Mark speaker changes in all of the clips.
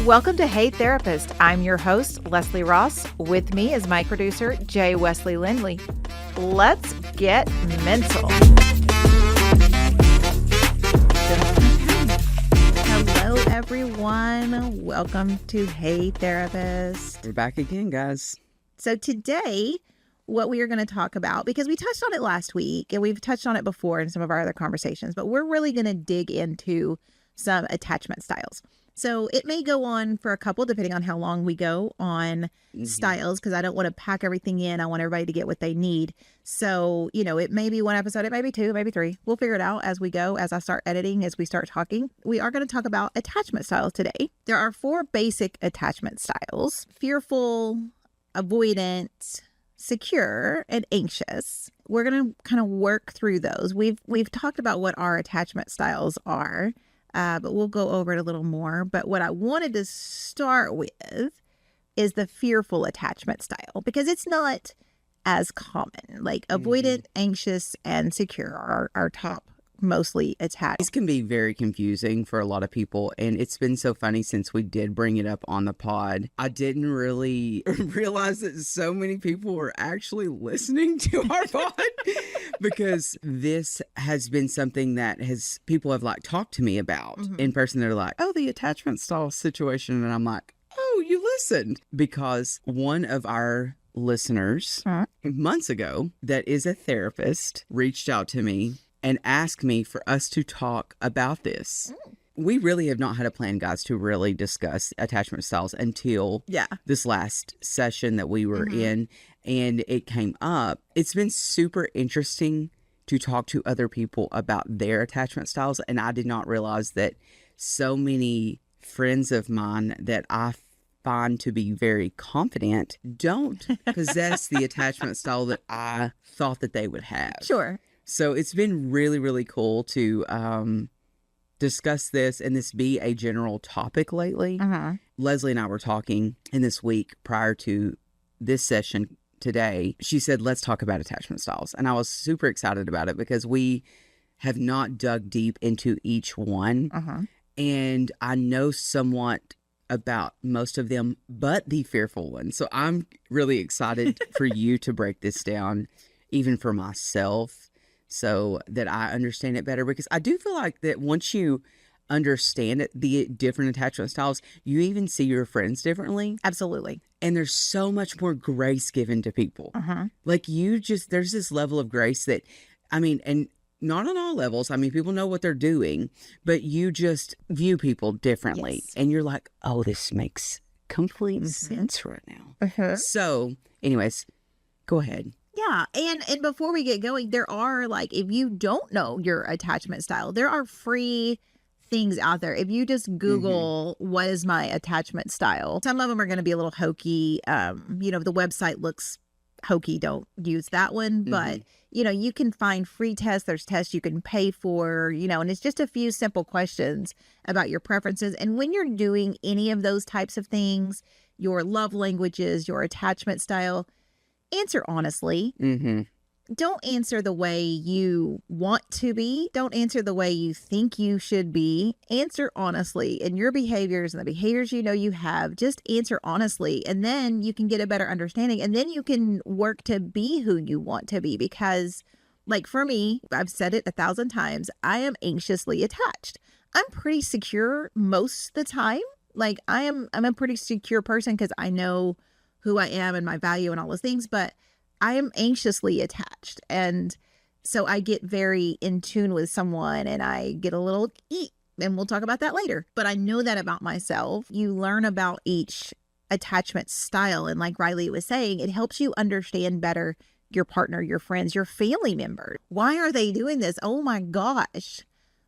Speaker 1: Welcome to Hey Therapist. I'm your host, Leslie Ross. With me is my producer, Jay Wesley Lindley. Let's get mental. Hello, everyone. Welcome to Hey Therapist.
Speaker 2: We're back again, guys.
Speaker 1: So today, what we are going to talk about, because we touched on it last week and we've touched on it before in some of our other conversations, but we're really going to dig into some attachment styles. So it may go on for a couple, depending on how long we go on styles, because I don't want to pack everything in. I want everybody to get what they need. So, it may be one episode, it may be two, maybe three. We'll figure it out as we go, as I start editing, as we start talking. We are going to talk about attachment styles today. There are 4 basic attachment styles: fearful, avoidant, secure, and anxious. We're going to kind of work through those. We've talked about what our attachment styles are. But we'll go over it a little more. But what I wanted to start with is the fearful attachment style, because it's not as common. Like avoidant, anxious, and secure are top mostly attached.
Speaker 2: These can be very confusing for a lot of people, and it's been so funny since we did bring it up on the pod. I didn't really realize that so many people were actually listening to our pod, because this has been something that people have talked to me about in person. They're like, oh, the attachment style situation, and I'm like, oh, you listened, because one of our listeners months ago that is a therapist reached out to me and asked me for us to talk about this. We really have not had a plan, guys, to really discuss attachment styles until this last session that we were in, and it came up. It's been super interesting to talk to other people about their attachment styles, and I did not realize that so many friends of mine that I find to be very confident don't possess the attachment style that I thought that they would have.
Speaker 1: Sure.
Speaker 2: So it's been really, really cool to discuss this and this be a general topic lately. Leslie and I were talking in this week prior to this session today. She said, let's talk about attachment styles. And I was super excited about it because we have not dug deep into each one. And I know somewhat about most of them, but the fearful one. So I'm really excited for you to break this down, even for myself, so that I understand it better, because I do feel like that once you understand it, the different attachment styles, you even see your friends differently.
Speaker 1: Absolutely.
Speaker 2: And there's so much more grace given to people. There's this level of grace that, and not on all levels. People know what they're doing, but you just view people differently. Yes. And you're like, oh, this makes complete sense right now. So anyways, go ahead.
Speaker 1: Yeah. And before we get going, there are, if you don't know your attachment style, there are free things out there. If you just Google, what is my attachment style? Some of them are going to be a little hokey. The website looks hokey. Don't use that one. But, you can find free tests. There's tests you can pay for, and it's just a few simple questions about your preferences. And when you're doing any of those types of things, your love languages, your attachment style, answer honestly. Don't answer the way you want to be. Don't answer the way you think you should be. Answer honestly. And your behaviors and the behaviors you have, just answer honestly. And then you can get a better understanding. And then you can work to be who you want to be. Because, for me, I've said it 1,000 times, I am anxiously attached. I'm pretty secure most of the time. I'm a pretty secure person because I know who I am and my value and all those things, but I am anxiously attached. And so I get very in tune with someone and I get a little and we'll talk about that later. But I know that about myself. You learn about each attachment style. And like Riley was saying, it helps you understand better your partner, your friends, your family members. Why are they doing this? Oh my gosh.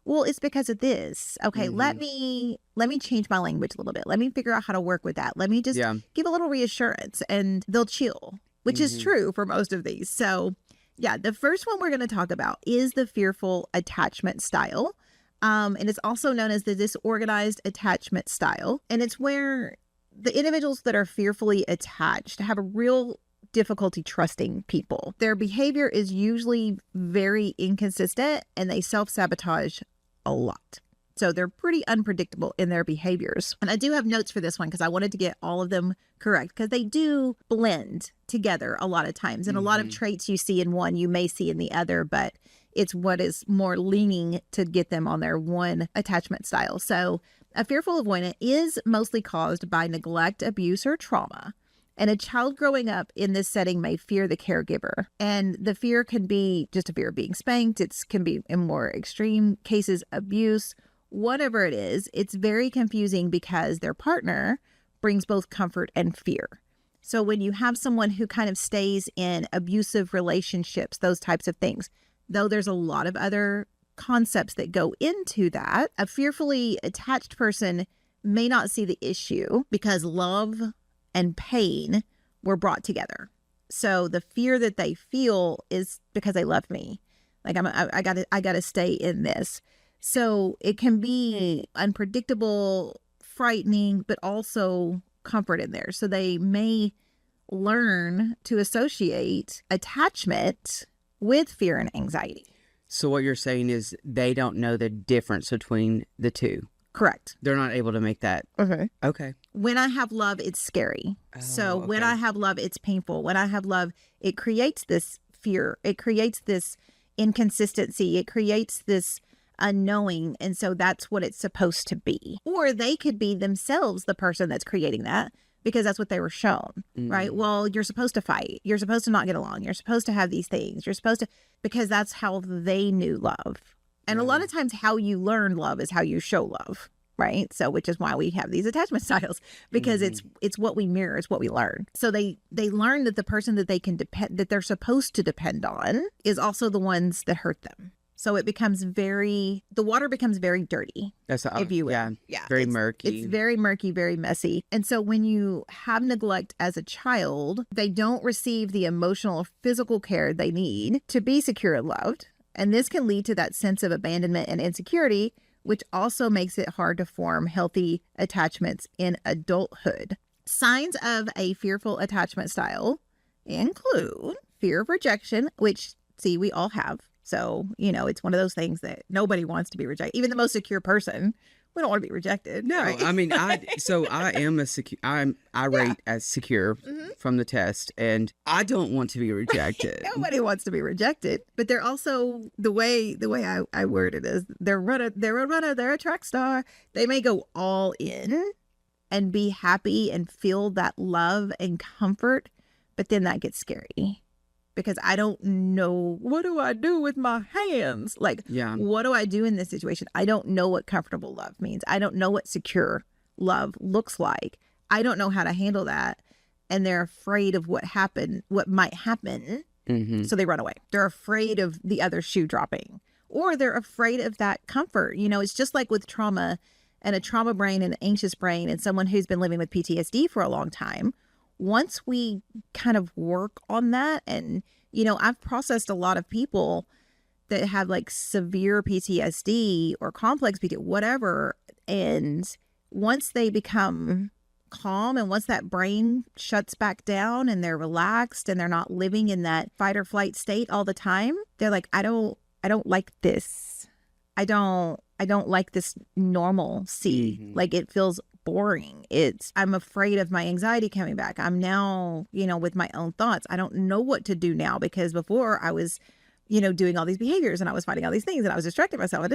Speaker 1: Well, it's because of this. Okay, let me change my language a little bit. Let me figure out how to work with that. Let me just give a little reassurance and they'll chill, which is true for most of these. So, the first one we're going to talk about is the fearful attachment style. And it's also known as the disorganized attachment style. And it's where the individuals that are fearfully attached have a real difficulty trusting people. Their behavior is usually very inconsistent and they self-sabotage a lot. So they're pretty unpredictable in their behaviors. And I do have notes for this one because I wanted to get all of them correct because they do blend together a lot of times. And a lot of traits you see in one, you may see in the other, but it's what is more leaning to get them on their one attachment style. So a fearful avoidant is mostly caused by neglect, abuse, or trauma. And a child growing up in this setting may fear the caregiver. And the fear can be just a fear of being spanked. It can be, in more extreme cases, abuse. Whatever it is, it's very confusing because their partner brings both comfort and fear. So when you have someone who kind of stays in abusive relationships, those types of things, though there's a lot of other concepts that go into that, a fearfully attached person may not see the issue because love and pain were brought together. So the fear that they feel is because they love me. Like I gotta stay in this. So it can be unpredictable, frightening, but also comfort in there. So they may learn to associate attachment with fear and anxiety.
Speaker 2: So what you're saying is they don't know the difference between the two.
Speaker 1: Correct.
Speaker 2: They're not able to make that. Okay.
Speaker 1: When I have love, it's scary. So when I have love, it's painful. When I have love, it creates this fear. It creates this inconsistency. It creates this unknowing. And so that's what it's supposed to be. Or they could be themselves the person that's creating that because that's what they were shown, right? Well, you're supposed to fight. You're supposed to not get along. You're supposed to have these things. You're supposed to, because that's how they knew love. And a lot of times how you learn love is how you show love, right? So which is why we have these attachment styles, because it's what we mirror, it's what we learn. So they learn that the person that they can depend, that they're supposed to depend on is also the ones that hurt them. So it becomes the water becomes very dirty, if you will.
Speaker 2: Yeah. Very murky.
Speaker 1: It's very murky, very messy. And so when you have neglect as a child, they don't receive the emotional or physical care they need to be secure and loved. And this can lead to that sense of abandonment and insecurity, which also makes it hard to form healthy attachments in adulthood. Signs of a fearful attachment style include fear of rejection, which, see, we all have. So, it's one of those things that nobody wants to be rejected. Even the most secure person, we don't want to be rejected.
Speaker 2: No,
Speaker 1: right?
Speaker 2: I mean, I am I rate as secure from the test, and I don't want to be rejected.
Speaker 1: Nobody wants to be rejected, but they're also the way I word it is they're a runner, they're a track star. They may go all in and be happy and feel that love and comfort, but then that gets scary. Because I don't know, what do I do with my hands? Like, what do I do in this situation? I don't know what comfortable love means. I don't know what secure love looks like. I don't know how to handle that. And they're afraid of what might happen. So they run away. They're afraid of the other shoe dropping. Or they're afraid of that comfort. It's just like with trauma and a trauma brain and an anxious brain and someone who's been living with PTSD for a long time. Once we kind of work on that, and, I've processed a lot of people that have like severe PTSD or complex PTSD, whatever. And once they become calm and once that brain shuts back down and they're relaxed and they're not living in that fight or flight state all the time, they're like, I don't like this. I don't like this normalcy. Like it feels boring. I'm afraid of my anxiety coming back. I'm now, with my own thoughts. I don't know what to do now because before I was, doing all these behaviors and I was fighting all these things and I was distracting myself.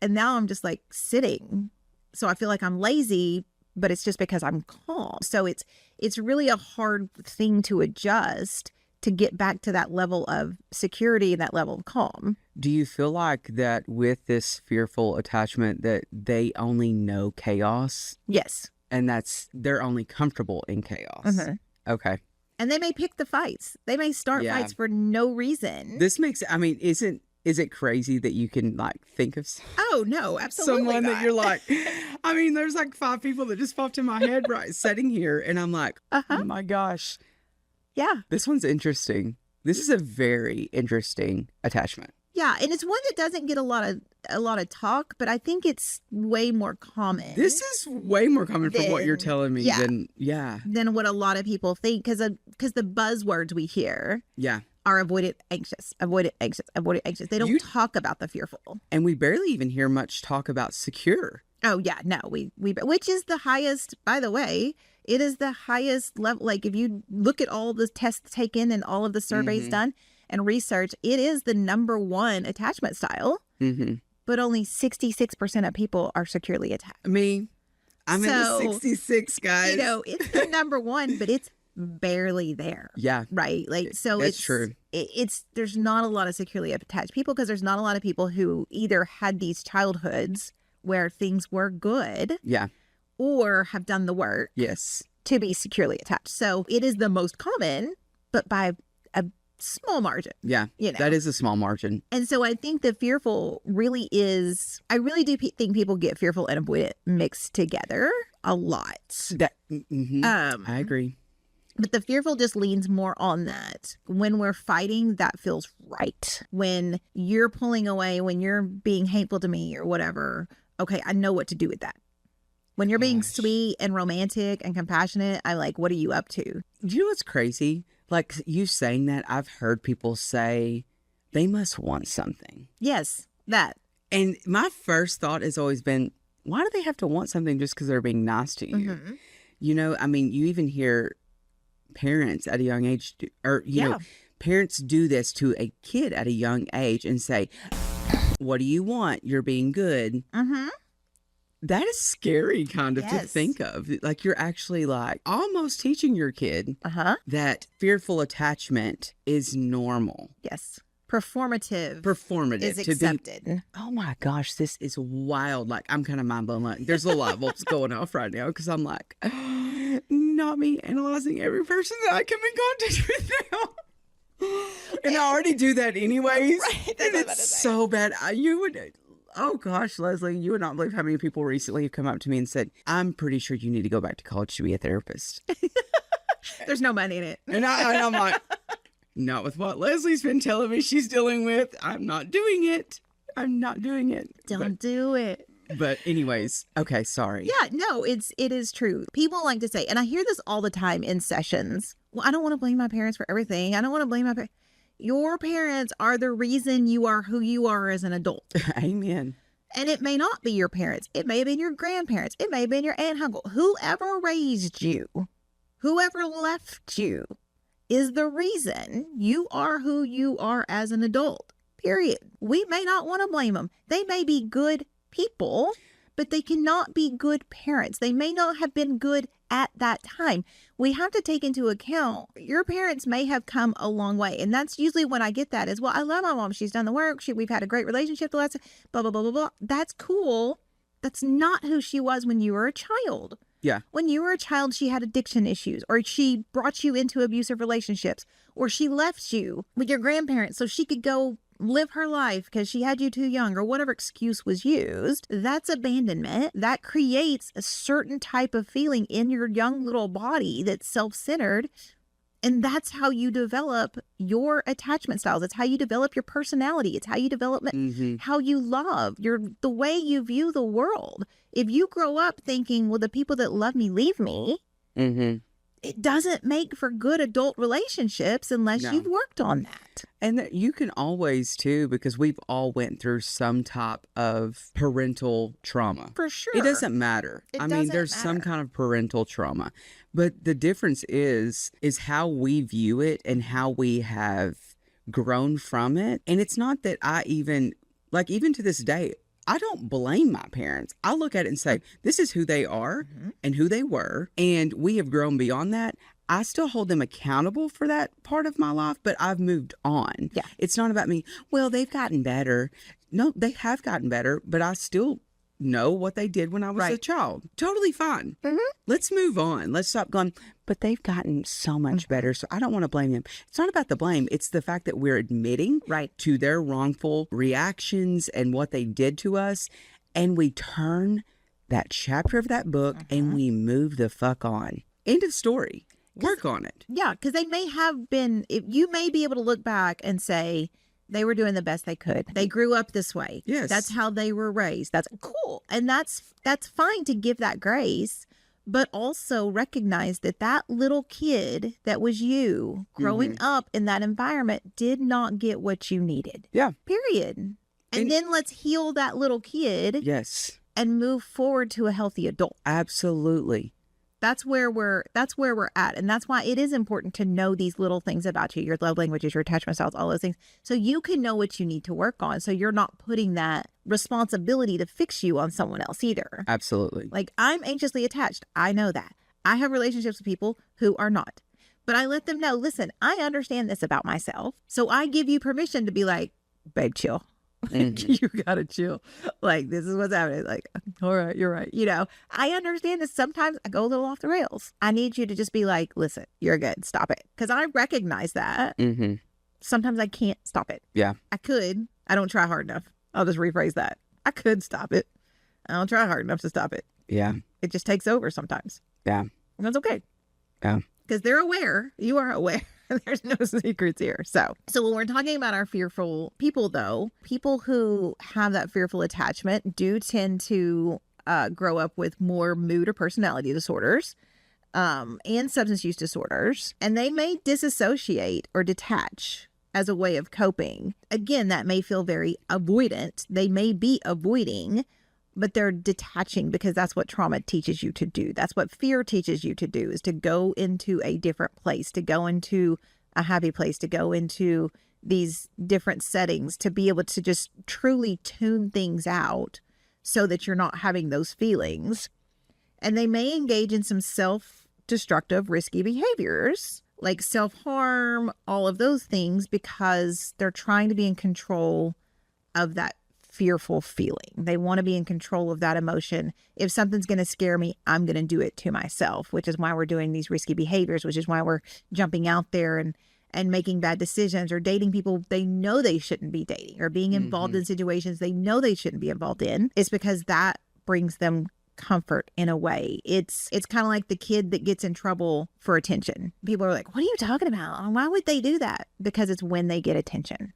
Speaker 1: And now I'm just like sitting. So I feel like I'm lazy, but it's just because I'm calm. So it's really a hard thing to adjust to get back to that level of security and that level of calm.
Speaker 2: Do you feel like that with this fearful attachment that they only know chaos?
Speaker 1: Yes.
Speaker 2: And they're only comfortable in chaos? Okay.
Speaker 1: And they may pick the fights. They may start fights for no reason.
Speaker 2: This makes, is it crazy that you can like think of
Speaker 1: Oh, no, absolutely
Speaker 2: someone
Speaker 1: not.
Speaker 2: that you're like, there's like 5 people that just popped in my head sitting here and I'm like, oh my gosh.
Speaker 1: Yeah.
Speaker 2: This one's interesting. This is a very interesting attachment.
Speaker 1: Yeah, and it's one that doesn't get a lot of talk, but I think it's way more common.
Speaker 2: This is way more common from what you're telling me than what a
Speaker 1: lot of people think because the buzzwords we hear are avoidant anxious, avoidant anxious, avoidant anxious. They don't talk about the fearful.
Speaker 2: And we barely even hear much talk about secure.
Speaker 1: Oh yeah, no, we which is the highest, by the way. It is the highest level. Like if you look at all the tests taken and all of the surveys done and research, it is the #1 attachment style. But only 66% of people are securely attached.
Speaker 2: Me, I'm in the 66, guys.
Speaker 1: You know, it's the #1, but it's barely there.
Speaker 2: Yeah.
Speaker 1: Right. Like, so
Speaker 2: That's
Speaker 1: it's
Speaker 2: true.
Speaker 1: It's there's not a lot of securely attached people because there's not a lot of people who either had these childhoods where things were good.
Speaker 2: Yeah.
Speaker 1: Or have done the work.
Speaker 2: Yes.
Speaker 1: To be securely attached. So it is the most common, but by a small margin.
Speaker 2: Yeah.
Speaker 1: You know?
Speaker 2: That is a small margin.
Speaker 1: And so I think the fearful really is, I really do think people get fearful and avoidant mixed together a lot.
Speaker 2: I agree.
Speaker 1: But the fearful just leans more on that. When we're fighting, that feels right. When you're pulling away, when you're being hateful to me or whatever, okay, I know what to do with that. When you're being sweet and romantic and compassionate, I'm like, what are you up to?
Speaker 2: Do you know what's crazy? Like you saying that, I've heard people say they must want something.
Speaker 1: Yes, that.
Speaker 2: And my first thought has always been, why do they have to want something just because they're being nice to you? You know, I mean, you even hear parents at a young age, you know, parents do this to a kid at a young age and say, what do you want? You're being good. That is scary kind of to think of. Like you're actually like almost teaching your kid that fearful attachment is normal.
Speaker 1: Yes. Performative is
Speaker 2: to
Speaker 1: accepted.
Speaker 2: Be, oh my gosh, this is wild. Like I'm kind of mind blown. Like there's a light bulbs going off right now because I'm like, not me analyzing every person that I come in contact with now. And I already do that anyways.
Speaker 1: Right,
Speaker 2: and it's so bad. You would... Oh gosh, Leslie, you would not believe how many people recently have come up to me and said, I'm pretty sure you need to go back to college to be a therapist.
Speaker 1: There's no money in it.
Speaker 2: And I'm like, not with what Leslie's been telling me she's dealing with. I'm not doing it. I'm not doing it.
Speaker 1: Don't do it.
Speaker 2: But anyways, okay, sorry.
Speaker 1: Yeah, no, it is true. People like to say, and I hear this all the time in sessions, well, I don't want to blame my parents for everything. I don't want to blame my parents. Your parents are the reason you are who you are as an adult.
Speaker 2: Amen.
Speaker 1: And it may not be your parents. It may have been your grandparents. It may have been your aunt, uncle. Whoever raised you, whoever left you is the reason you are who you are as an adult. Period. We may not want to blame them. They may be good people, but they cannot be good parents. They may not have been good at that time. We have to take into account your parents may have come a long way. And that's usually when I get that is, well, I love my mom. She's done the work. We've had a great relationship the last blah, blah, blah, blah, blah. That's cool. That's not who she was when you were a child.
Speaker 2: Yeah.
Speaker 1: When you were a child, she had addiction issues, or she brought you into abusive relationships, or she left you with your grandparents so she could go live her life because she had you too young, or whatever excuse was used. That's abandonment. That creates a certain type of feeling in your young little body that's self-centered. And that's how you develop your attachment styles. It's how you develop your personality. It's how you develop how you love, the way you view the world. If you grow up thinking, well, the people that love me leave me, it doesn't make for good adult relationships unless you've worked on that.
Speaker 2: And that you can always too, because we've all went through some type of parental trauma.
Speaker 1: For sure.
Speaker 2: It doesn't matter. I mean, there's some kind of parental trauma. But the difference is how we view it and how we have grown from it. And it's not that even to this day, I don't blame my parents. I look at it and say, this is who they are and who they were. And we have grown beyond that. I still hold them accountable for that part of my life, but I've moved on.
Speaker 1: Yeah.
Speaker 2: It's not about me. Well, they've gotten better. No, they have gotten better, but I still know what they did when I was a child. Totally fine. Let's move on. Let's stop going, but they've gotten so much better. So I don't want to blame them. It's not about the blame. It's the fact that we're admitting to their wrongful reactions and what they did to us. And we turn that chapter of that book and we move the fuck on. End of story. Work on it.
Speaker 1: Yeah, because they may have been, you may be able to look back and say, they were doing the best they could. They grew up this way.
Speaker 2: Yes.
Speaker 1: That's how they were raised. That's cool. And that's fine to give that grace. but also recognize that that little kid that was you growing up in that environment did not get what you needed.
Speaker 2: Yeah.
Speaker 1: Period. And then let's heal that little kid.
Speaker 2: Yes.
Speaker 1: And move forward to a healthy adult.
Speaker 2: Absolutely.
Speaker 1: That's where we're at. And that's why it is important to know these little things about you, your love languages, your attachment styles, all those things. So you can know what you need to work on. So you're not putting that responsibility to fix you on someone else either.
Speaker 2: Absolutely.
Speaker 1: Like, I'm anxiously attached. I know that. I have relationships with people who are not. But I let them know, listen, I understand this about myself. So I give you permission to be like, babe, chill. You gotta chill. Like, this is what's happening. Like, all right, you're right. You know, I understand that sometimes I go a little off the rails. I need you to just be like, listen, you're good. Stop it. Because I recognize that. Sometimes I can't stop it.
Speaker 2: Yeah.
Speaker 1: I could. I don't try hard enough. I'll just rephrase that. I could stop it. I don't try hard enough to stop it.
Speaker 2: Yeah.
Speaker 1: It just takes over sometimes.
Speaker 2: Yeah.
Speaker 1: And that's okay.
Speaker 2: Yeah.
Speaker 1: Because they're aware. You are aware. There's no secrets here. So when we're talking about our fearful people, though, people who have that fearful attachment do tend to grow up with more mood or personality disorders and substance use disorders. And they may disassociate or detach as a way of coping. Again, that may feel very avoidant. They may be avoiding, but they're detaching because that's what trauma teaches you to do. That's what fear teaches you to do, is to go into a different place, to go into a happy place, to go into these different settings, to be able to just truly tune things out so that you're not having those feelings. And they may engage in some self-destructive, risky behaviors like self-harm, all of those things, because they're trying to be in control of that fearful feeling. They want to be in control of that emotion. If something's going to scare me, I'm going to do it to myself, which is why we're doing these risky behaviors, which is why we're jumping out there and making bad decisions or dating people they know they shouldn't be dating, or being involved in situations they know they shouldn't be involved in. It's because that brings them comfort in a way. It's kind of like the kid that gets in trouble for attention. People are like, what are you talking about? Why would they do that? Because it's when they get attention.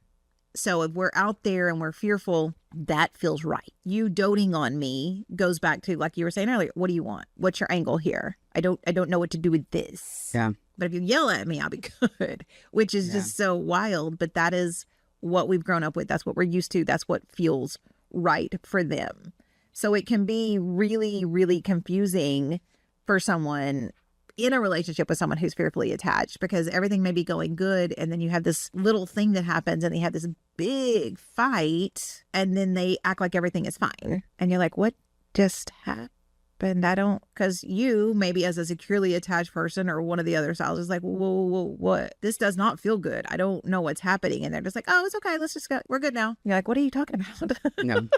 Speaker 1: So if we're out there and we're fearful, that feels right. You doting on me goes back to, like you were saying earlier, what do you want? What's your angle here? I don't know what to do with this.
Speaker 2: Yeah.
Speaker 1: But if you yell at me, I'll be good, which is just so wild. But that is what we've grown up with. That's what we're used to. That's what feels right for them. So it can be really, really confusing for someone in a relationship with someone who's fearfully attached, because everything may be going good, and then you have this little thing that happens and they have this big fight, and then they act like everything is fine. And you're like, what just happened? Because you, maybe as a securely attached person or one of the other styles, is like, whoa, what? This does not feel good. I don't know what's happening. And they're just like, oh, it's okay. Let's just go. We're good now. You're like, what are you talking about?
Speaker 2: No.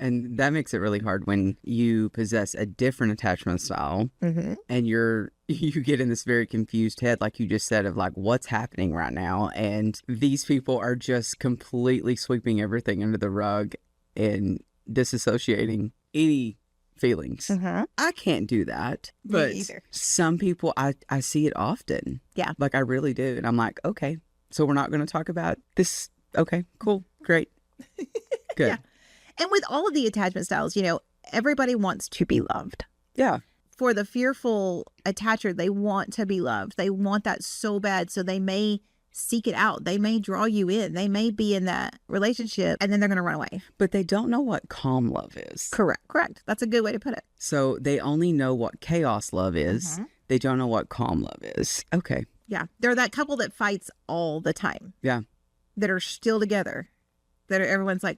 Speaker 2: And that makes it really hard when you possess a different attachment style and you get in this very confused head, like you just said, of like, what's happening right now? And these people are just completely sweeping everything under the rug and disassociating any feelings. I can't do that. But some people, I see it often.
Speaker 1: Yeah.
Speaker 2: Like, I really do. And I'm like, okay, so we're not going to talk about this. Okay, cool, great, good.
Speaker 1: Yeah. And with all of the attachment styles, you know, everybody wants to be loved.
Speaker 2: Yeah.
Speaker 1: For the fearful attacher, they want to be loved. They want that so bad. So they may seek it out. They may draw you in. They may be in that relationship and then they're going to run away.
Speaker 2: But they don't know what calm love is.
Speaker 1: Correct. That's a good way to put it.
Speaker 2: So they only know what chaos love is. They don't know what calm love is. Okay.
Speaker 1: Yeah. They're that couple that fights all the time.
Speaker 2: Yeah.
Speaker 1: That are still together. That everyone's like,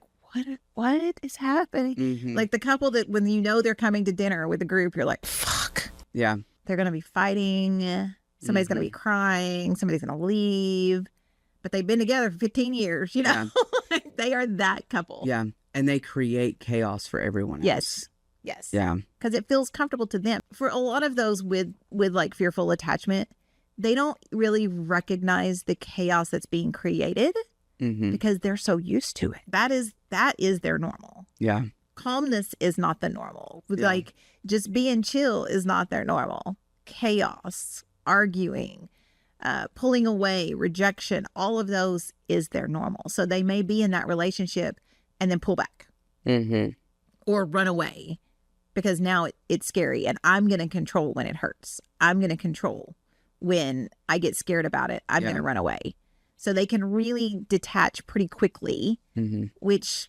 Speaker 1: what is happening? Like the couple that when you know they're coming to dinner with the group, you're like, fuck.
Speaker 2: Yeah.
Speaker 1: They're going to be fighting. Somebody's going to be crying. Somebody's going to leave. But they've been together for 15 years, you know? Yeah. They are that couple.
Speaker 2: Yeah. And they create chaos for everyone else.
Speaker 1: Yes.
Speaker 2: Yeah.
Speaker 1: Because it feels comfortable to them. For a lot of those with like fearful attachment, they don't really recognize the chaos that's being created. Because they're so used to it. That is their normal.
Speaker 2: Yeah.
Speaker 1: Calmness is not the normal. Yeah. Like just being chill is not their normal. Chaos, arguing, pulling away, rejection, all of those is their normal. So they may be in that relationship and then pull back or run away because now it's scary, and I'm going to control when it hurts. I'm going to control when I get scared about it. I'm going to run away. So they can really detach pretty quickly, which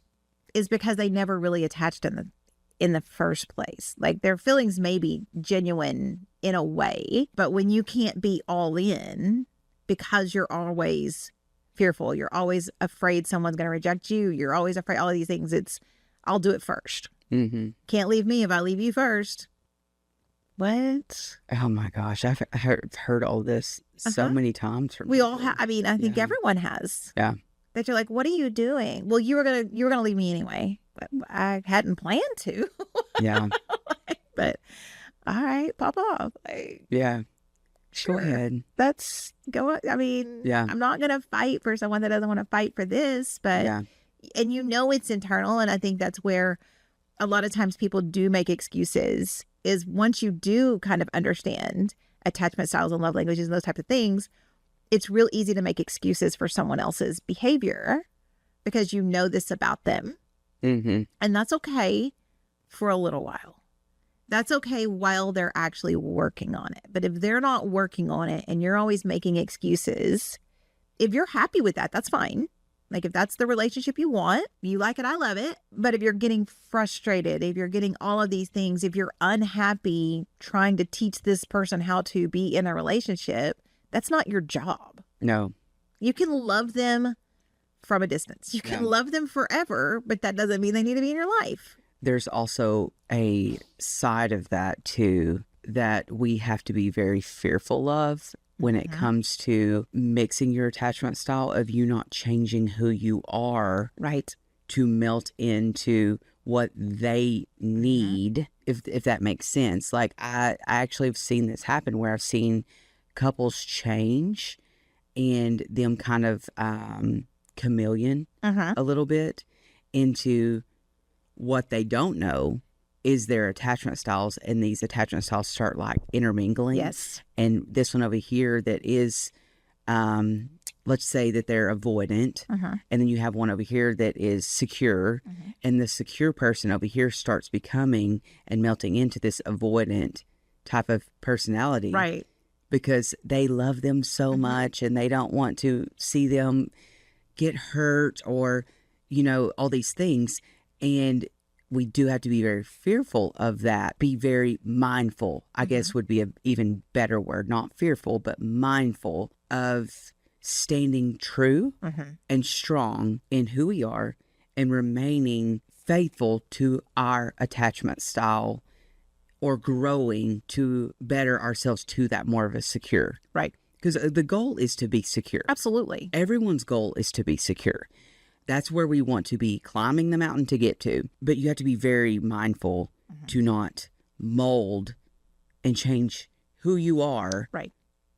Speaker 1: is because they never really attached in the first place. Like, their feelings may be genuine in a way, but when you can't be all in because you're always fearful, you're always afraid someone's going to reject you, you're always afraid, all of these things, it's, I'll do it first. Can't leave me if I leave you first. What?
Speaker 2: Oh my gosh, I've heard all this so many times from
Speaker 1: we
Speaker 2: people.
Speaker 1: all have. I mean, I think everyone has.
Speaker 2: Yeah.
Speaker 1: That you're like, what are you doing? Well, you were gonna leave me anyway, but I hadn't planned to.
Speaker 2: Yeah.
Speaker 1: But all right, pop off. Like,
Speaker 2: Yeah.
Speaker 1: sure.
Speaker 2: Go ahead.
Speaker 1: I mean,
Speaker 2: Yeah.
Speaker 1: I'm not gonna fight for someone that doesn't want to fight for this, but and it's internal, and I think that's where a lot of times people do make excuses. Is once you do kind of understand attachment styles and love languages and those types of things, it's real easy to make excuses for someone else's behavior because you know this about them. And that's okay for a little while. That's okay while they're actually working on it. But if they're not working on it and you're always making excuses, if you're happy with that, that's fine. Like, if that's the relationship you want, you like it, I love it. But if you're getting frustrated, if you're getting all of these things, if you're unhappy trying to teach this person how to be in a relationship, that's not your job.
Speaker 2: No.
Speaker 1: You can love them from a distance. You can love them forever, but that doesn't mean they need to be in your life.
Speaker 2: There's also a side of that too that we have to be very fearful of when it comes to mixing your attachment style, of you not changing who you are,
Speaker 1: right,
Speaker 2: to melt into what they need, if that makes sense. Like, I actually have seen this happen where I've seen couples change and them kind of chameleon a little bit into what they don't know is their attachment styles, and these attachment styles start like intermingling.
Speaker 1: Yes.
Speaker 2: And this one over here that is, let's say that they're avoidant, and then you have one over here that is secure, and the secure person over here starts becoming and melting into this avoidant type of personality.
Speaker 1: Right.
Speaker 2: Because they love them so much and they don't want to see them get hurt or, all these things. And we do have to be very fearful of that. Be very mindful, I guess would be an even better word. Not fearful, but mindful of standing true and strong in who we are and remaining faithful to our attachment style, or growing to better ourselves to that more of a secure.
Speaker 1: Right.
Speaker 2: Because the goal is to be secure.
Speaker 1: Absolutely.
Speaker 2: Everyone's goal is to be secure. That's where we want to be climbing the mountain to get to. But you have to be very mindful to not mold and change who you are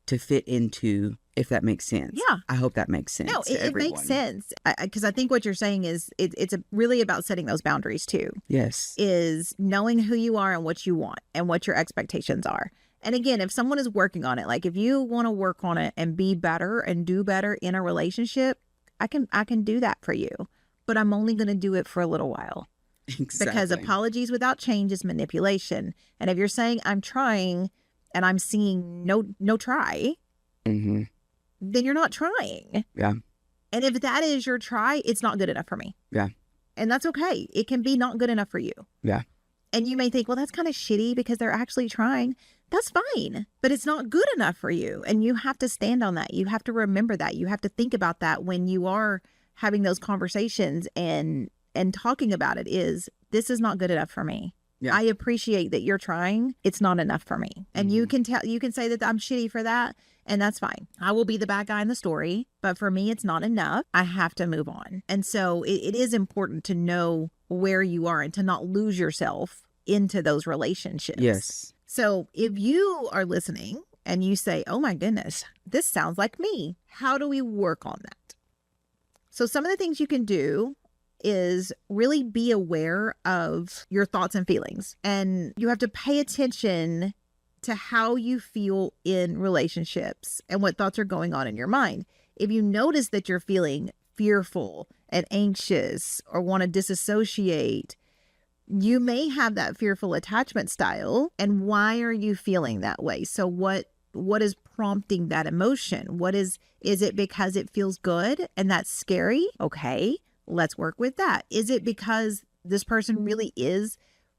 Speaker 2: to fit into, if that makes sense.
Speaker 1: Yeah.
Speaker 2: I hope that makes sense.
Speaker 1: No, it makes sense. Because I think what you're saying is it's really about setting those boundaries too.
Speaker 2: Yes.
Speaker 1: Is knowing who you are and what you want and what your expectations are. And again, if someone is working on it, like if you want to work on it and be better and do better in a relationship, I can do that for you, but I'm only going to do it for a little while.
Speaker 2: Exactly.
Speaker 1: Because apologies without change is manipulation. And if you're saying I'm trying and I'm seeing no try, then you're not trying.
Speaker 2: Yeah.
Speaker 1: And if that is your try, it's not good enough for me.
Speaker 2: Yeah.
Speaker 1: And that's okay. It can be not good enough for you.
Speaker 2: Yeah.
Speaker 1: And you may think, well, that's kind of shitty because they're actually trying. That's fine, but it's not good enough for you. And you have to stand on that. You have to remember that. You have to think about that when you are having those conversations and talking about it. Is this is not good enough for me. Yeah. I appreciate that you're trying. It's not enough for me. And you can say that I'm shitty for that, and that's fine. I will be the bad guy in the story, but for me, it's not enough. I have to move on. And so it is important to know where you are and to not lose yourself into those relationships.
Speaker 2: Yes.
Speaker 1: So if you are listening and you say, oh my goodness, this sounds like me, how do we work on that? So some of the things you can do is really be aware of your thoughts and feelings. And you have to pay attention to how you feel in relationships and what thoughts are going on in your mind. If you notice that you're feeling fearful and anxious or want to disassociate, you may have that fearful attachment style. And why are you feeling that way? So what is prompting that emotion? Is it because it feels good and that's scary? Okay, let's work with that. Is it because this person really is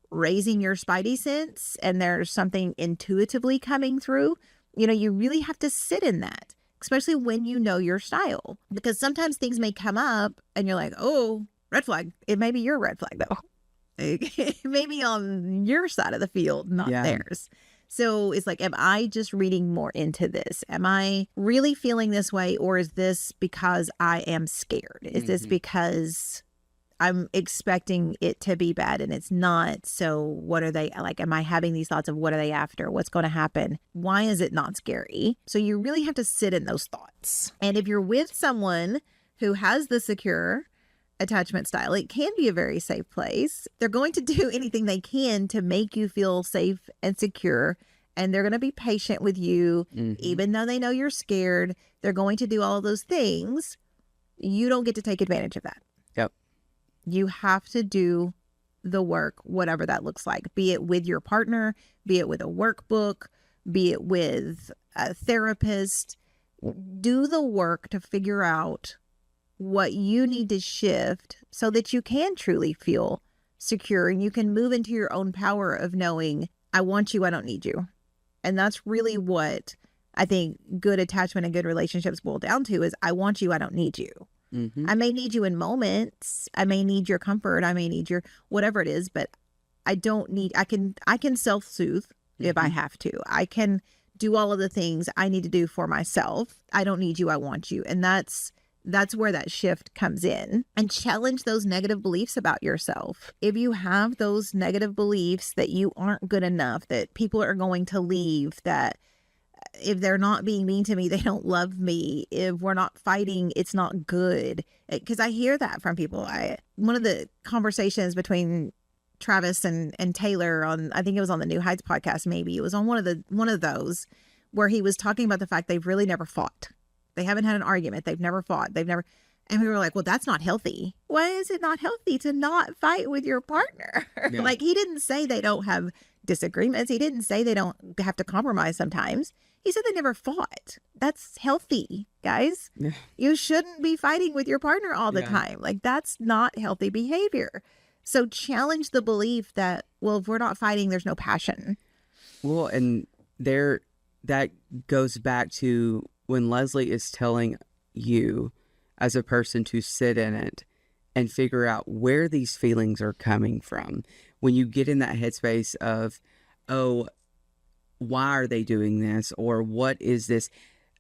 Speaker 1: raising your spidey sense and there's something intuitively coming through? You really have to sit in that, especially when you know your style, because sometimes things may come up and you're like, oh, red flag. It may be your red flag though. It may be on your side of the field, not theirs. So it's like, am I just reading more into this? Am I really feeling this way? Or is this because I am scared? Is this because I'm expecting it to be bad and it's not? So what are they like? Am I having these thoughts of what are they after? What's going to happen? Why is it not scary? So you really have to sit in those thoughts. And if you're with someone who has the secure attachment style, it can be a very safe place. They're going to do anything they can to make you feel safe and secure. And they're going to be patient with you, even though they know you're scared. They're going to do all of those things. You don't get to take advantage of that.
Speaker 2: Yep.
Speaker 1: You have to do the work, whatever that looks like, be it with your partner, be it with a workbook, be it with a therapist. Do the work to figure out what you need to shift so that you can truly feel secure and you can move into your own power of knowing, I want you, I don't need you. And that's really what I think good attachment and good relationships boil down to is, I want you, I don't need you. I may need you in moments. I may need your comfort. I may need your whatever it is, but I don't need, I can self-soothe if I have to. I can do all of the things I need to do for myself. I don't need you, I want you. And that's where that shift comes in. And challenge those negative beliefs about yourself. If you have those negative beliefs that you aren't good enough, that people are going to leave, that if they're not being mean to me, they don't love me, if we're not fighting, it's not good. Because I hear that from people. One of the conversations between Travis and Taylor on, I think it was on the New Heights podcast, maybe it was on one of those, where he was talking about the fact they've really never fought. They haven't had an argument. They've never fought. And we were like, well, that's not healthy. Why is it not healthy to not fight with your partner? Yeah. Like, he didn't say they don't have disagreements. He didn't say they don't have to compromise sometimes. He said they never fought. That's healthy, guys. Yeah. You shouldn't be fighting with your partner all the time. Like, that's not healthy behavior. So challenge the belief that, well, if we're not fighting, there's no passion.
Speaker 2: Well, and that goes back to when Leslie is telling you as a person to sit in it and figure out where these feelings are coming from. When you get in that headspace of, oh, why are they doing this? Or what is this?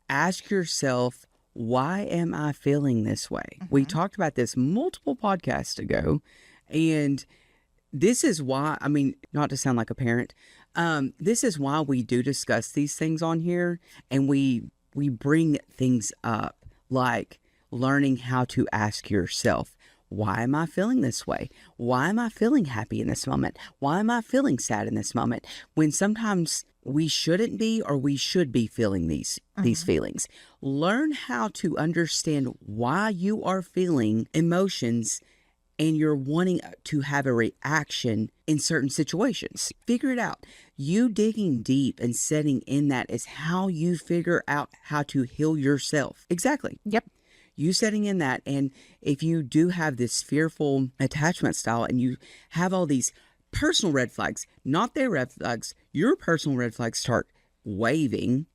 Speaker 2: Ask yourself, why am I feeling this way? We talked about this multiple podcasts ago. And this is why, I mean, not to sound like a parent, this is why we do discuss these things on here. And we bring things up like learning how to ask yourself, why am I feeling this way? Why am I feeling happy in this moment? Why am I feeling sad in this moment? When sometimes we shouldn't be, or we should be feeling these feelings. Learn how to understand why you are feeling emotions and you're wanting to have a reaction in certain situations. Figure it out. You digging deep and setting in that is how you figure out how to heal yourself. Exactly.
Speaker 1: Yep.
Speaker 2: You setting in that. And if you do have this fearful attachment style and you have all these personal red flags, not their red flags, your personal red flags start waving,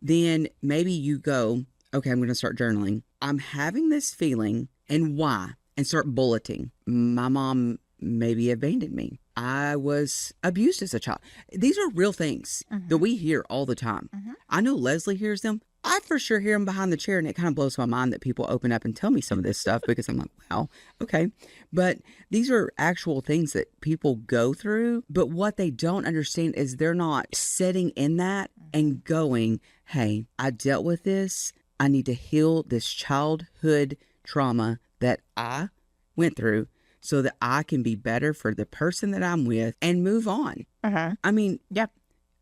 Speaker 2: then maybe you go, okay, I'm going to start journaling. I'm having this feeling, and why? And start bulleting. My mom maybe abandoned me. I was abused as a child. These are real things that we hear all the time. I know Leslie hears them. I for sure hear them behind the chair, and it kind of blows my mind that people open up and tell me some of this stuff, because I'm like, wow, okay. But these are actual things that people go through. But what they don't understand is they're not sitting in that and going, hey, I dealt with this. I need to heal this childhood trauma that I went through so that I can be better for the person that I'm with and move on. I mean,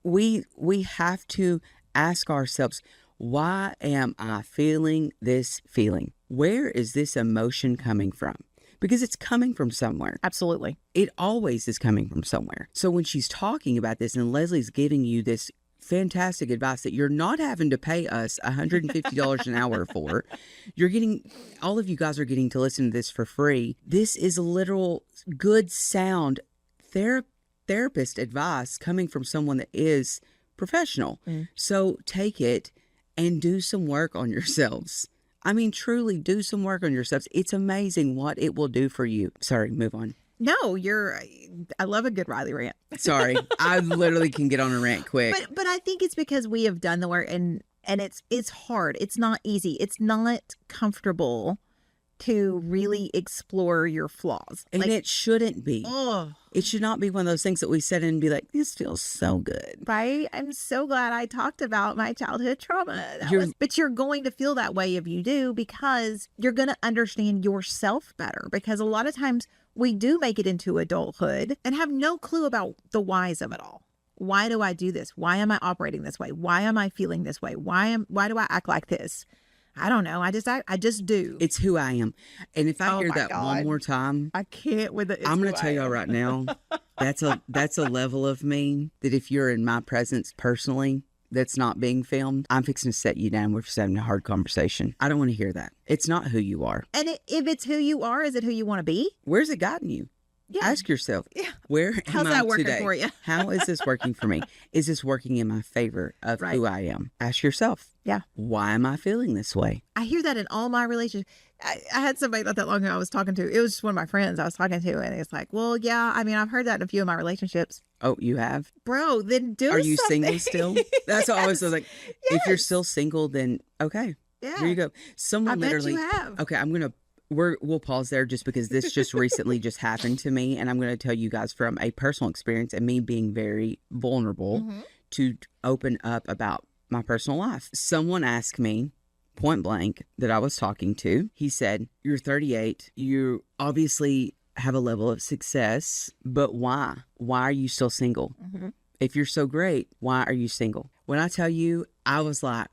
Speaker 2: we have to ask ourselves, why am I feeling this feeling? Where is this emotion coming from? because it's coming from somewhere.
Speaker 1: Absolutely.
Speaker 2: It always is coming from somewhere. So when she's talking about this and Leslie's giving you this fantastic advice that you're not having to pay us $150 an hour for, you're getting, all of you guys are getting to listen to this for free. This is literal good sound therapist advice coming from someone that is professional. So take it and do some work on yourselves. I mean, truly do some work on yourselves. It's amazing what it will do for you. Sorry, move on.
Speaker 1: No, I love a good Riley rant.
Speaker 2: Sorry. I literally can get on a rant quick.
Speaker 1: But I think it's because we have done the work and it's hard. It's not easy. It's not comfortable to really explore your flaws.
Speaker 2: And it shouldn't be.
Speaker 1: Oh,
Speaker 2: It should not be one of those things that we sit in and be like, this feels so good.
Speaker 1: right? I'm so glad I talked about my childhood trauma. But you're going to feel that way if you do, because you're going to understand yourself better. Because a lot of times we do make it into adulthood and have no clue about the whys of it all. Why do I do this? Why am I operating this way? Why am I feeling this way? Why do I act like this? I don't know. I just do.
Speaker 2: It's who I am. And if I hear that
Speaker 1: God.
Speaker 2: one more time,
Speaker 1: I can't with it.
Speaker 2: I'm going to tell y'all right now, that's a level of me that if you're in my presence personally, that's not being filmed, I'm fixing to set you down. We're just having a hard conversation. I don't want to hear that. It's not who you are.
Speaker 1: And if it's who you are, is it who you want to be?
Speaker 2: Where's it gotten you?
Speaker 1: Yeah.
Speaker 2: Ask yourself,
Speaker 1: Yeah.
Speaker 2: where
Speaker 1: How's
Speaker 2: am I
Speaker 1: that working
Speaker 2: today?
Speaker 1: for you?
Speaker 2: How is this working for me? Is this working in my favor of
Speaker 1: Right.
Speaker 2: who I am? Ask yourself.
Speaker 1: Yeah.
Speaker 2: Why am I feeling this way?
Speaker 1: I hear that in all my relationships. I had somebody not that long ago I was talking to. It was just one of my friends I was talking to. And it's like, well, yeah, I mean, I've heard that in a few of my relationships.
Speaker 2: Oh, you have?
Speaker 1: Bro, then do
Speaker 2: Are you
Speaker 1: something.
Speaker 2: single still? That's what I was like. If you're
Speaker 1: Yes.
Speaker 2: still single, then okay.
Speaker 1: Yeah.
Speaker 2: Here you go. Someone
Speaker 1: I bet
Speaker 2: literally.
Speaker 1: you have.
Speaker 2: Okay, we'll pause there just because this just recently just happened to me, and I'm going to tell you guys from a personal experience and me being very vulnerable to open up about my personal life. Someone asked me point blank that I was talking to. He said, "You're 38. You obviously have a level of success, but why? Why are you still single? If you're so great, why are you single?" When I tell you, I was like,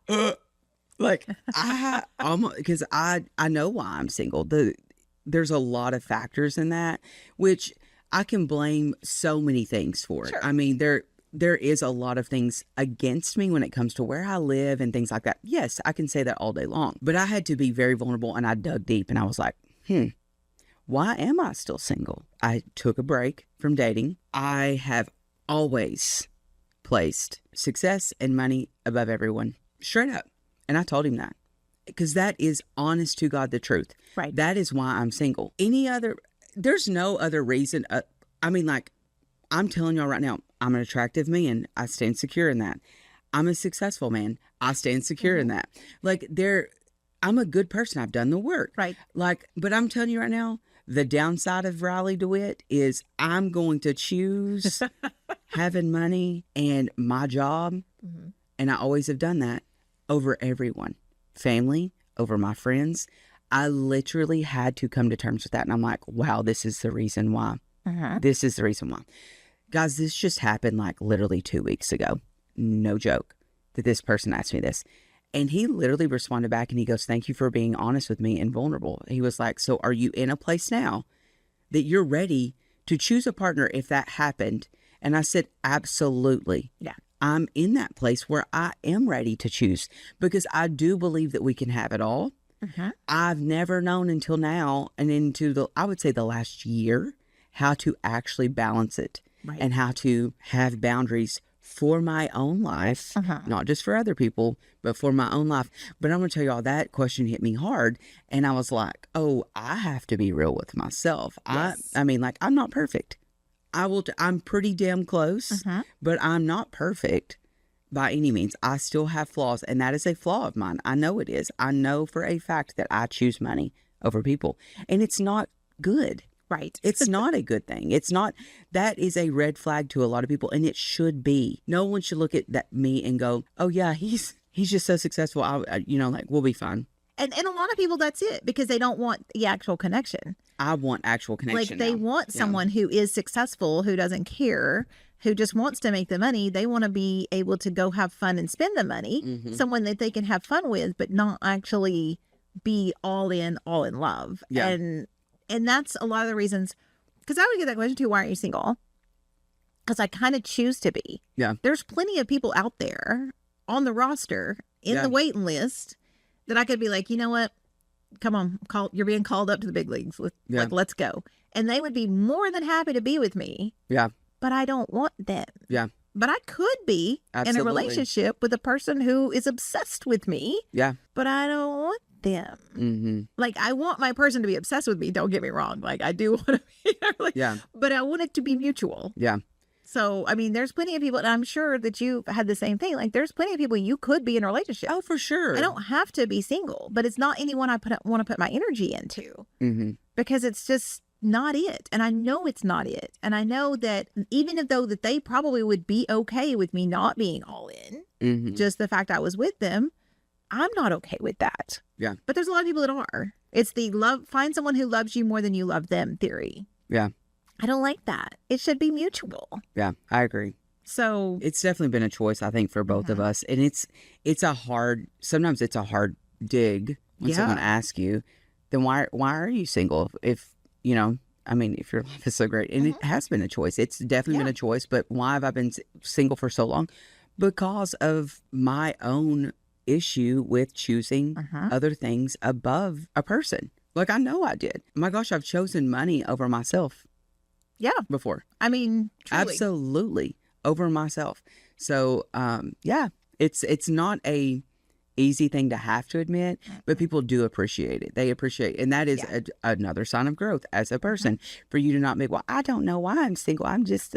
Speaker 2: like I almost, because I know why I'm single. There's a lot of factors in that, which I can blame so many things for it.
Speaker 1: Sure.
Speaker 2: I mean, there is a lot of things against me when it comes to where I live and things like that. Yes, I can say that all day long, but I had to be very vulnerable, and I dug deep, and I was like, why am I still single? I took a break from dating. I have always placed success and money above everyone, straight up. And I told him that, because that is honest to God, the truth.
Speaker 1: Right.
Speaker 2: That is why I'm single. There's no other reason. I mean, like, I'm telling y'all right now, I'm an attractive man. I stand secure in that. I'm a successful man. I stand secure in that. Like, I'm a good person. I've done the work.
Speaker 1: Right.
Speaker 2: Like, but I'm telling you right now, the downside of Riley DeWitt is I'm going to choose having money and my job. And I always have done that over everyone, family, over my friends. I literally had to come to terms with that. And I'm like, wow, this is the reason why. This is the reason why. Guys, this just happened like literally 2 weeks ago. No joke, that this person asked me this. And he literally responded back and he goes, "Thank you for being honest with me and vulnerable." He was like, "So are you in a place now that you're ready to choose a partner if that happened?" And I said, absolutely.
Speaker 1: Yeah.
Speaker 2: I'm in that place where I am ready to choose, because I do believe that we can have it all. I've never known until now, and into I would say the last year, how to actually balance it.
Speaker 1: Right.
Speaker 2: And how to have boundaries for my own life, not just for other people, but for my own life. But I'm going to tell you all, that question hit me hard. And I was like, oh, I have to be real with myself.
Speaker 1: Yes.
Speaker 2: I mean, like, I'm not perfect. I'm pretty damn close, but I'm not perfect by any means. I still have flaws, and that is a flaw of mine. I know it is. I know for a fact that I choose money over people, and it's not good.
Speaker 1: Right.
Speaker 2: It's not a good thing. It's not. That is a red flag to a lot of people, and it should be. No one should look at me and go, "Oh yeah, he's just so successful. Like, we'll be fine."
Speaker 1: And a lot of people, that's it, because they don't want the actual connection.
Speaker 2: I want actual connection.
Speaker 1: Like, they want someone who is successful, who doesn't care, who just wants to make the money. They want to be able to go have fun and spend the money. Someone that they can have fun with, but not actually be all in love.
Speaker 2: Yeah.
Speaker 1: And And that's a lot of the reasons, because I would get that question too, why aren't you single? Because I kind of choose to be.
Speaker 2: Yeah.
Speaker 1: There's plenty of people out there on the roster, in the waiting list, that I could be like, you know what? Come on, you're being called up to the big leagues. Like, let's go. And they would be more than happy to be with me.
Speaker 2: Yeah.
Speaker 1: But I don't want them.
Speaker 2: Yeah.
Speaker 1: But I could be in a relationship with a person who is obsessed with me.
Speaker 2: Yeah.
Speaker 1: But I don't want them.
Speaker 2: Mm-hmm.
Speaker 1: Like, I want my person to be obsessed with me. Don't get me wrong. Like, I do want to be. But I want it to be mutual.
Speaker 2: Yeah.
Speaker 1: So, I mean, there's plenty of people, and I'm sure that you've had the same thing. Like, there's plenty of people you could be in a relationship.
Speaker 2: Oh, for sure.
Speaker 1: I don't have to be single, but it's not anyone I want to put my energy into, because it's just not it. And I know it's not it. And I know that even though that they probably would be okay with me not being all in, just the fact I was with them, I'm not okay with that.
Speaker 2: Yeah.
Speaker 1: But there's a lot of people that are. It's the find someone who loves you more than you love them theory.
Speaker 2: Yeah.
Speaker 1: I don't like that. It should be mutual.
Speaker 2: Yeah, I agree.
Speaker 1: So
Speaker 2: it's definitely been a choice, I think, for both of us. And sometimes it's a hard dig when someone asks you, then why are you single? If your life is so great. And it has been a choice. It's definitely been a choice. But why have I been single for so long? Because of my own issue with choosing other things above a person. Like, I know I did. My gosh, I've chosen money over myself.
Speaker 1: Yeah.
Speaker 2: Before.
Speaker 1: I mean, truly.
Speaker 2: Absolutely. Over myself. So, it's not a easy thing to have to admit, but people do appreciate it. They appreciate it. And that is another sign of growth as a person, for you to not be, well, I don't know why I'm single. I'm just,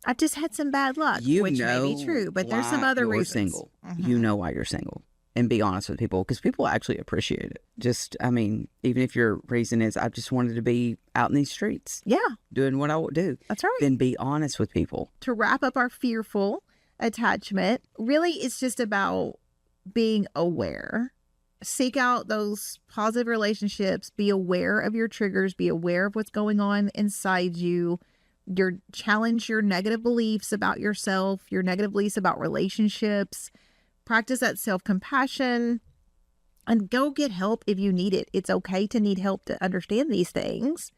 Speaker 1: I just had some bad luck, which may be true, but there's some other reasons.
Speaker 2: Single. You know why you're single. And be honest with people, because people actually appreciate it. Just, even if your reason is, I just wanted to be out in these streets.
Speaker 1: Yeah.
Speaker 2: Doing what I would do.
Speaker 1: That's right.
Speaker 2: Then be honest with people.
Speaker 1: To wrap up our fearful attachment, really it's just about being aware. Seek out those positive relationships. Be aware of your triggers. Be aware of what's going on inside you. Challenge your negative beliefs about yourself, your negative beliefs about relationships. Practice that self-compassion, and go get help if you need it. It's okay to need help to understand these things,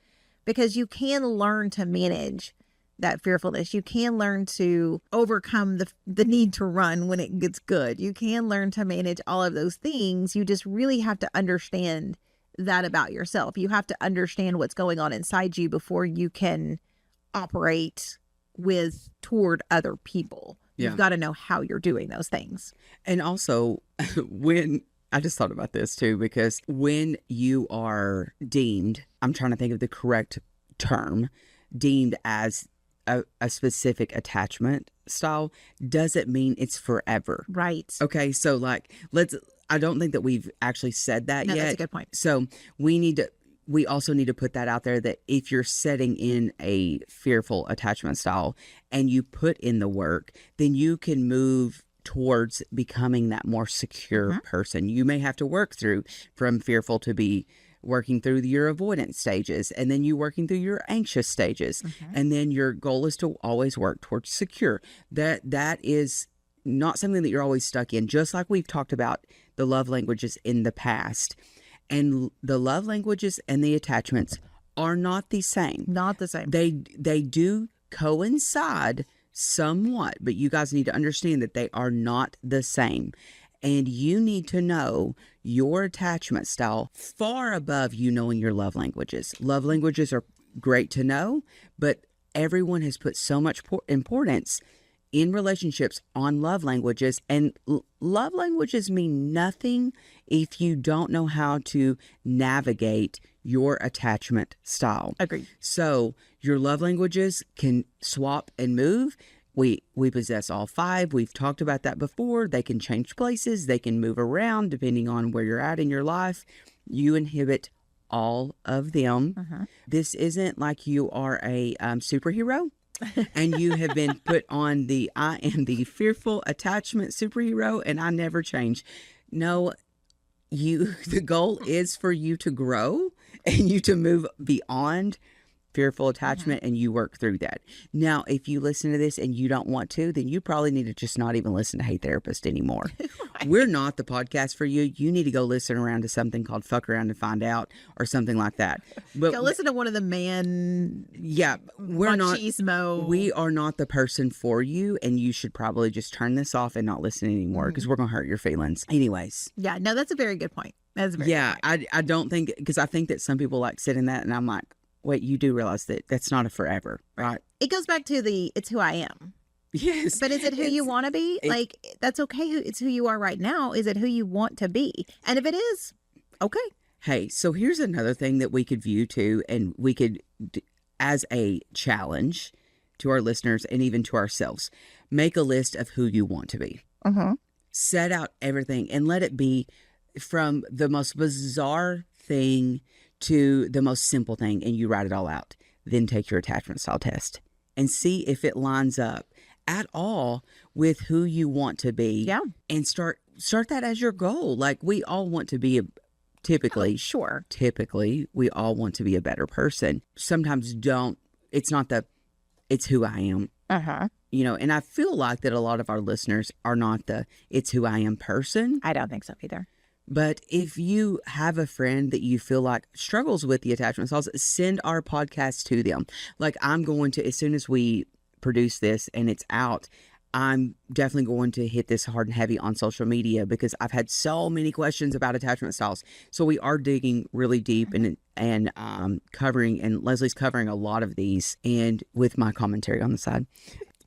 Speaker 1: because you can learn to manage that fearfulness. You can learn to overcome the need to run when it gets good. You can learn to manage all of those things. You just really have to understand that about yourself. You have to understand what's going on inside you before you can operate toward other people.
Speaker 2: Yeah.
Speaker 1: You've got to know how you're doing those things.
Speaker 2: And also, I just thought about this too, because when you are deemed, I'm trying to think of the correct term, deemed as a specific attachment style, doesn't mean it's forever.
Speaker 1: Right.
Speaker 2: Okay. So I don't think that we've actually said that yet.
Speaker 1: That's a good point.
Speaker 2: So we also need to put that out there, that if you're setting in a fearful attachment style and you put in the work, then you can move towards becoming that more secure person. You may have to work through from fearful to be working through your avoidance stages, and then you working through your anxious stages. And then your goal is to always work towards secure. That is not something that you're always stuck in, just like we've talked about the love languages in the past. And the love languages and the attachments are not the same.
Speaker 1: Not the same.
Speaker 2: They do coincide somewhat, but you guys need to understand that they are not the same. And you need to know your attachment style far above you knowing your love languages. Love languages are great to know, but everyone has put so much importance in relationships on love languages, and love languages mean nothing if you don't know how to navigate your attachment style.
Speaker 1: Agreed.
Speaker 2: So your love languages can swap and move. We possess all 5. We've talked about that before. They can change places. They can move around depending on where you're at in your life. You inhibit all of them. This isn't like you are a superhero. And you have been put on I am the fearful attachment superhero and I never change. No, the goal is for you to grow and you to move beyond fearful attachment and you work through that. Now, if you listen to this and you don't want to, then you probably need to just not even listen to Hey Therapist anymore.
Speaker 1: Right.
Speaker 2: We're not the podcast for you. You need to go listen around to something called Fuck Around and Find Out or something like that. But
Speaker 1: Go listen to one of the man
Speaker 2: we're not.
Speaker 1: machismo.
Speaker 2: We are not the person for you, and you should probably just turn this off and not listen anymore because we're gonna hurt your feelings. Anyways.
Speaker 1: Yeah, no, that's a very good point. That's a very good point.
Speaker 2: I don't think, because I think that some people like sit in that, and I'm like, wait, you do realize that that's not a forever, right?
Speaker 1: It goes back to it's who I am.
Speaker 2: Yes.
Speaker 1: But is it who you want to be? Like, that's okay. It's who you are right now. Is it who you want to be? And if it is, okay.
Speaker 2: Hey, so here's another thing that we could view too, and we could, as a challenge to our listeners and even to ourselves, make a list of who you want to be. Set out everything and let it be from the most bizarre thing to the most simple thing, and you write it all out. Then take your attachment style test and see if it lines up at all with who you want to be.
Speaker 1: Yeah.
Speaker 2: And start that as your goal. Like, we all want to be typically we all want to be a better person. Sometimes it's who I am. You know, and I feel like that a lot of our listeners are not it's who I am person.
Speaker 1: I don't think so either.
Speaker 2: But if you have a friend that you feel like struggles with the attachment styles, send our podcast to them. Like, I'm going to, as soon as we produce this and it's out, I'm definitely going to hit this hard and heavy on social media because I've had so many questions about attachment styles. So we are digging really deep and covering, and Leslie's covering a lot of these, and with my commentary on the side.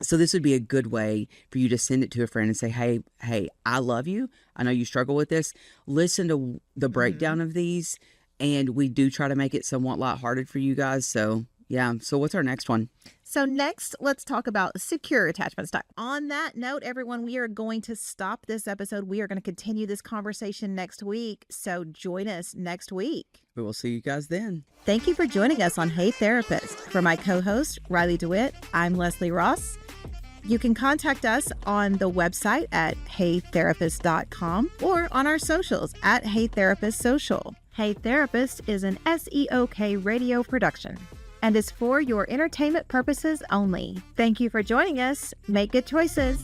Speaker 2: So this would be a good way for you to send it to a friend and say, hey, I love you. I know you struggle with this. Listen to the breakdown of these. And we do try to make it somewhat lighthearted for you guys. So yeah. So what's our next one?
Speaker 1: So next, let's talk about secure attachment style. On that note, everyone, we are going to stop this episode. We are going to continue this conversation next week. So join us next week.
Speaker 2: We will see you guys then.
Speaker 1: Thank you for joining us on Hey Therapist. For my co-host, Riley DeWitt, I'm Leslie Ross. You can contact us on the website at heytherapist.com or on our socials at Hey Therapist Social. Hey Therapist is an SEOK radio production and is for your entertainment purposes only. Thank you for joining us. Make good choices.